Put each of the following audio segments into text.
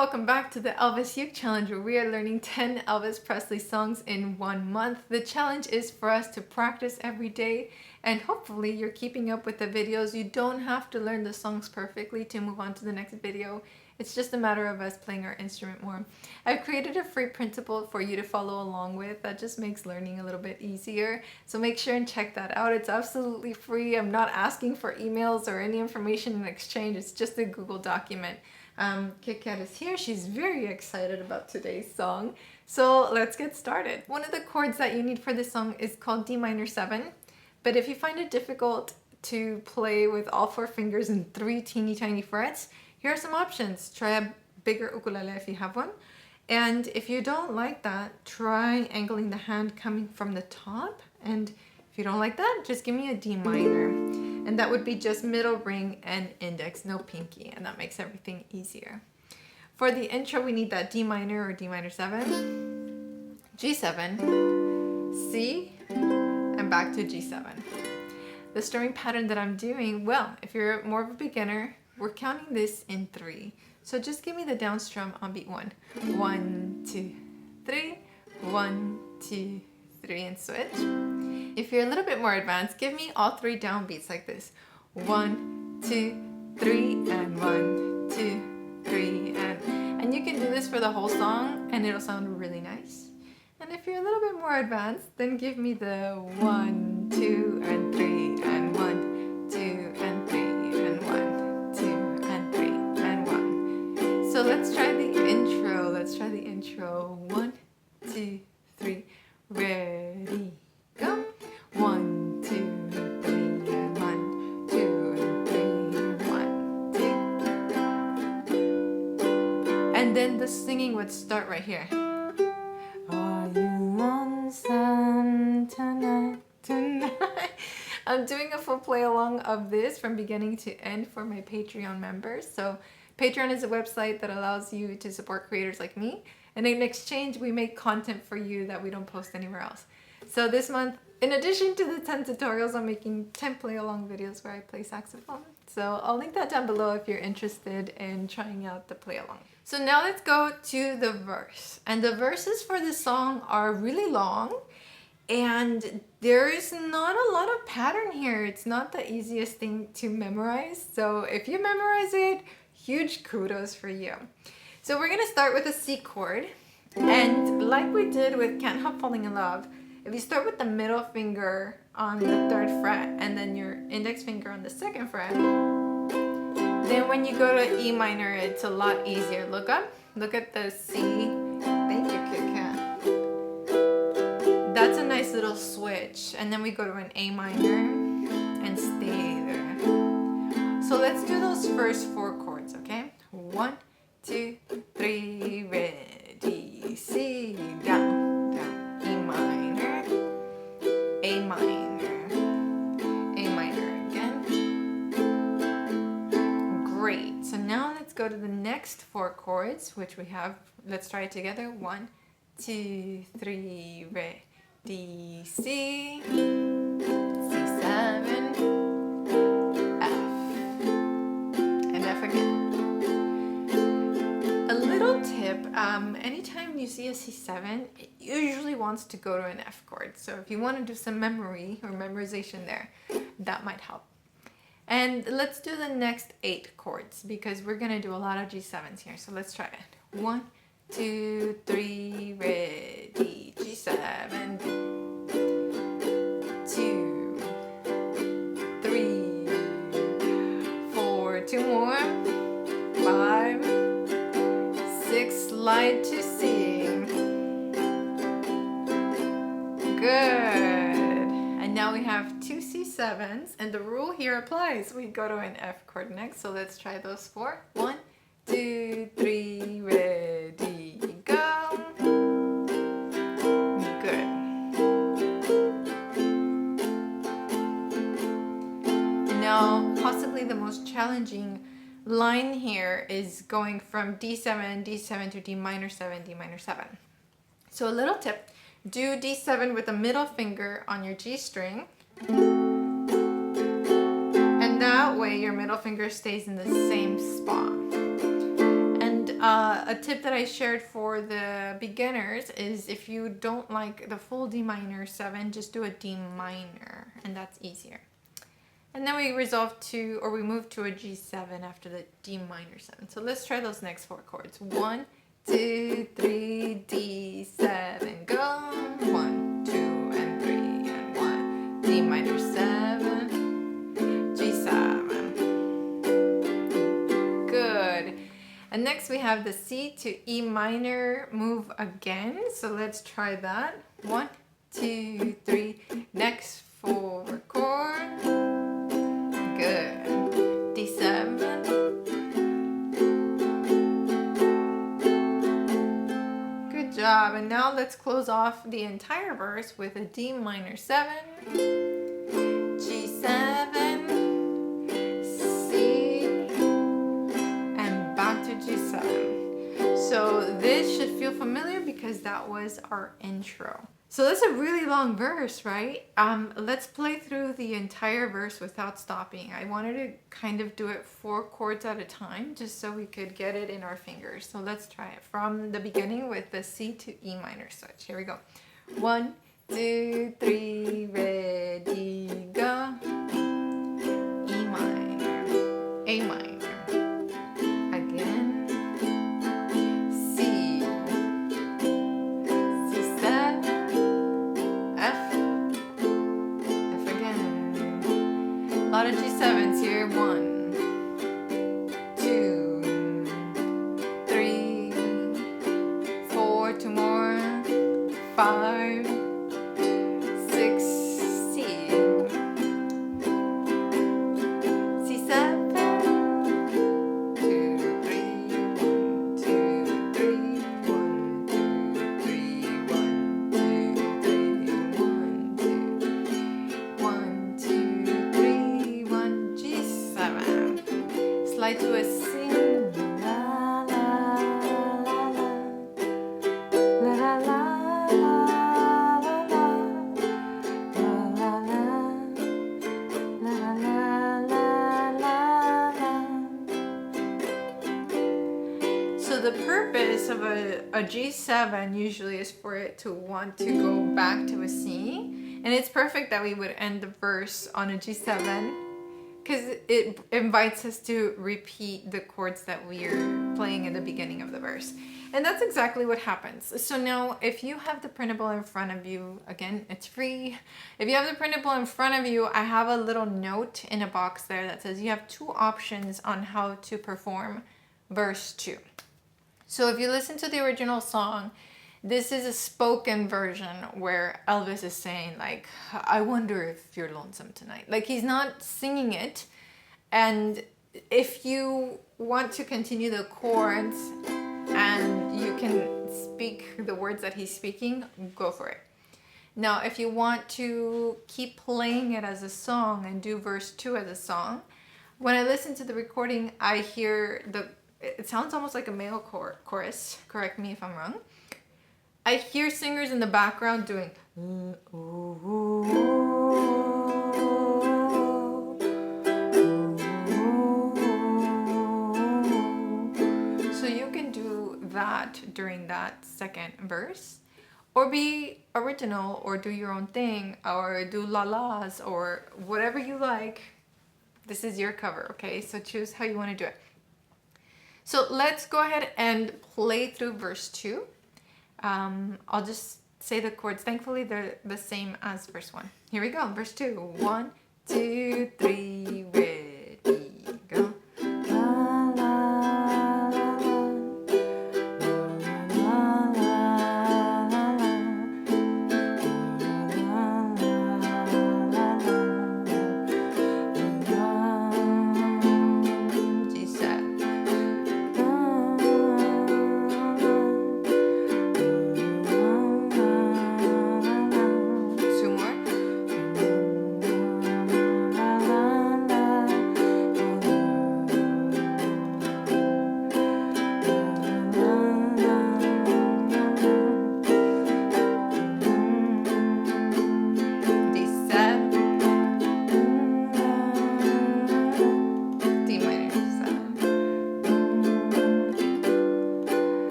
welcome back to the Elvis Uke Challenge, where we are learning 10 Elvis Presley songs in 1 month. The challenge is for us to practice every day, and hopefully you're keeping up with the videos. You don't have to learn the songs perfectly to move on to the next video. It's just a matter of us playing our instrument more. I've created a free printable for you to follow along with. That just makes learning a little bit easier. So make sure and check that out. It's absolutely free. I'm not asking for emails or any information in exchange. It's just a Google document. Kit Kat is here. She's very excited about today's song. So let's get started. One of the chords that you need for this song is called D minor 7. But if you find it difficult to play with all 4 fingers and 3 teeny tiny frets, here are some options. Try a bigger ukulele if you have one. And if you don't like that, try angling the hand coming from the top. And if you don't like that, just give me a D minor. And that would be just middle ring and index, no pinky. And that makes everything easier. For the intro, we need that D minor or D minor 7, G7, C, and back to G7. The strumming pattern that I'm doing, well, if you're more of a beginner, we're counting this in 3. So just give me the down strum on beat 1. 1, 2, 3, 1, 2, 3, and switch. If you're a little bit more advanced, give me all 3 down beats like this. 1, 2, 3, and 1, 2, 3, and you can do this for the whole song and it'll sound really nice. And if you're a little bit more advanced, then give me the 1, 2, and 3, and 1, 2, and 3, and 1, 2, and 3, and 1. So let's try the intro. Let's try the intro. 1, 2, 3, ready, go. 1, 2, 3, and 1, 2, and 3, 1, 2. And then the singing would start right here. Are you lonesome tonight? I'm doing a full play along of this from beginning to end for my Patreon members. So Patreon is a website that allows you to support creators like me. And in exchange, we make content for you that we don't post anywhere else. So this month, in addition to the 10 tutorials, I'm making 10 play-along videos where I play saxophone. So I'll link that down below if you're interested in trying out the play-along. So now let's go to the verse. And the verses for this song are really long. And there is not a lot of pattern here. It's not the easiest thing to memorize. So if you memorize it, huge kudos for you. So we're going to start with a C chord. And like we did with Can't Help Falling in Love, if you start with the middle finger on the 3rd fret and then your index finger on the 2nd fret, then when you go to E minor, it's a lot easier. Look up, look at the C. Thank you, Kit Kat. That's a nice little switch. And then we go to an A minor and stay there. So let's do those first 4 chords, okay? 1, 2, 3, ready, C, down, down, E minor, A minor, A minor again. Great. So now let's go to the next 4 chords, which we have. Let's try it together. 1, 2, 3, ready, C, C7, F, and F again. A little tip, anytime you see a C7, it usually wants to go to an F chord. So if you want to do some memory or memorization there, that might help. And let's do the next 8 chords because we're going to do a lot of G7s here. So let's try it. 1, 2, 3, ready, G7. 2, 3, 4, 2 more, 5, 6, slide to C. Good. And now we have 2 C7s, and the rule here applies. We go to an F chord next, so let's try those 4. 1, 2, 3, ready, go. Good. Now, possibly the most challenging line here is going from D7, D7 to D minor 7, D minor 7. So a little tip, do D7 with the middle finger on your G string. And that way your middle finger stays in the same spot. And a tip that I shared for the beginners is if you don't like the full D minor 7, just do a D minor, and that's easier. And then we we move to a G7 after the D minor 7. So let's try those next 4 chords. 1, 2, 3, D7, go. 1, 2, and 3, and 1, D minor 7, G7. Good. And next we have the C to E minor move again. So let's try that. 1, 2, 3. Next 4 chords. Good. D7. Good job. And now let's close off the entire verse with a D minor 7, G7, C, and back to G7. So this should feel familiar because that was our intro. So that's a really long verse, right? Let's play through the entire verse without stopping. I wanted to kind of do it 4 chords at a time just so we could get it in our fingers. So let's try it from the beginning with the C to E minor switch. Here we go. 1, 2, 3, ready, go. E minor, A minor. A lot of G7s here. 1, 2, 3, 4, 2 more, 5, 6, C, C7, 2, 3, 1, 2, 3, 1, 2, 3, 1, 2, 3, 1, 2, 1, 2, 3. Slide to a C, la la la la, la la la la la, la la la la. So the purpose of a G7 usually is for it to want to go back to a C, and it's perfect that we would end the verse on a G7 because it invites us to repeat the chords that we're playing in the beginning of the verse. And that's exactly what happens. So now if you have the printable in front of you, again, it's free. If you have the printable in front of you, I have a little note in a box there that says you have 2 options on how to perform verse 2. So if you listen to the original song, this is a spoken version where Elvis is saying like, I wonder if you're lonesome tonight. Like he's not singing it. And if you want to continue the chords and you can speak the words that he's speaking, go for it. Now, if you want to keep playing it as a song and do verse 2 as a song, when I listen to the recording, I hear it sounds almost like a male chorus. Correct me if I'm wrong. I hear singers in the background doing so you can do that during that second verse, or be original, or do your own thing, or do la-las, or whatever you like. This is your cover, okay? So choose how you want to do it. So let's go ahead and play through verse 2. I'll just say the chords. Thankfully, they're the same as verse 1. Here we go. Verse 2. 1, 2, 3, ready, go. La, la, la, la, la,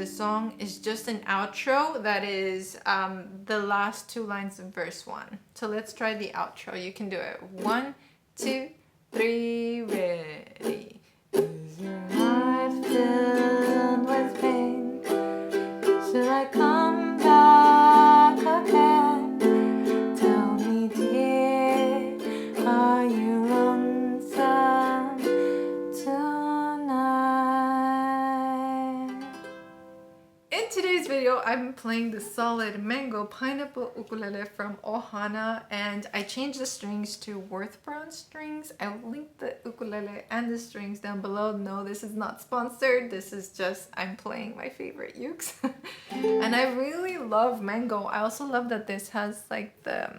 the song is just an outro that is the last 2 lines of verse 1. So let's try the outro. You can do it. 1, 2, 3, ready. Is your heart filled with pain? Should I come back again? Tell me, dear, are you lonesome tonight? In today's video, I'm playing the solid mango pineapple ukulele from Ohana, and I changed the strings to Worth Brown strings. I will link the ukulele and the strings down below. No, this is not sponsored. This is just I'm playing my favorite ukes. And I really love mango. I also love that this has like the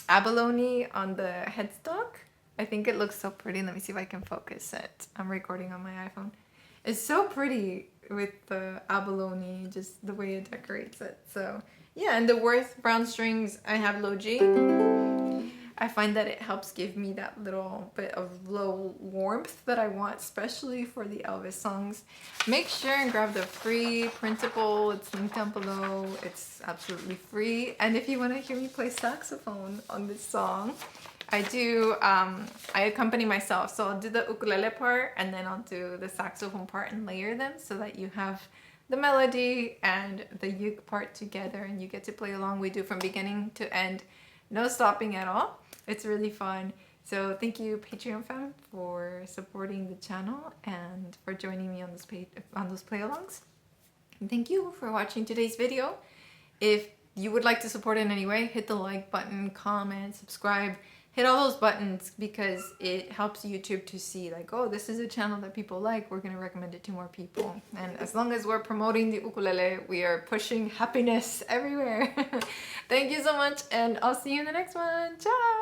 abalone on the headstock. I think it looks so pretty. Let me see if I can focus it. I'm recording on my iPhone. It's so pretty with the abalone, just the way it decorates it. So yeah, and the Worth Brown strings, I have low G. I find that it helps give me that little bit of low warmth that I want, especially for the Elvis songs. Make sure and grab the free printable. It's linked down below. It's absolutely free. And if you want to hear me play saxophone on this song, I accompany myself. So I'll do the ukulele part and then I'll do the saxophone part and layer them so that you have the melody and the uke part together and you get to play along. We do from beginning to end, no stopping at all. It's really fun. So thank you, Patreon fam, for supporting the channel and for joining me on those play-alongs. And thank you for watching today's video. If you would like to support in any way, hit the like button, comment, subscribe. Hit all those buttons because it helps YouTube to see like, oh, this is a channel that people like. We're going to recommend it to more people. And as long as we're promoting the ukulele, we are pushing happiness everywhere. Thank you so much, and I'll see you in the next one. Ciao!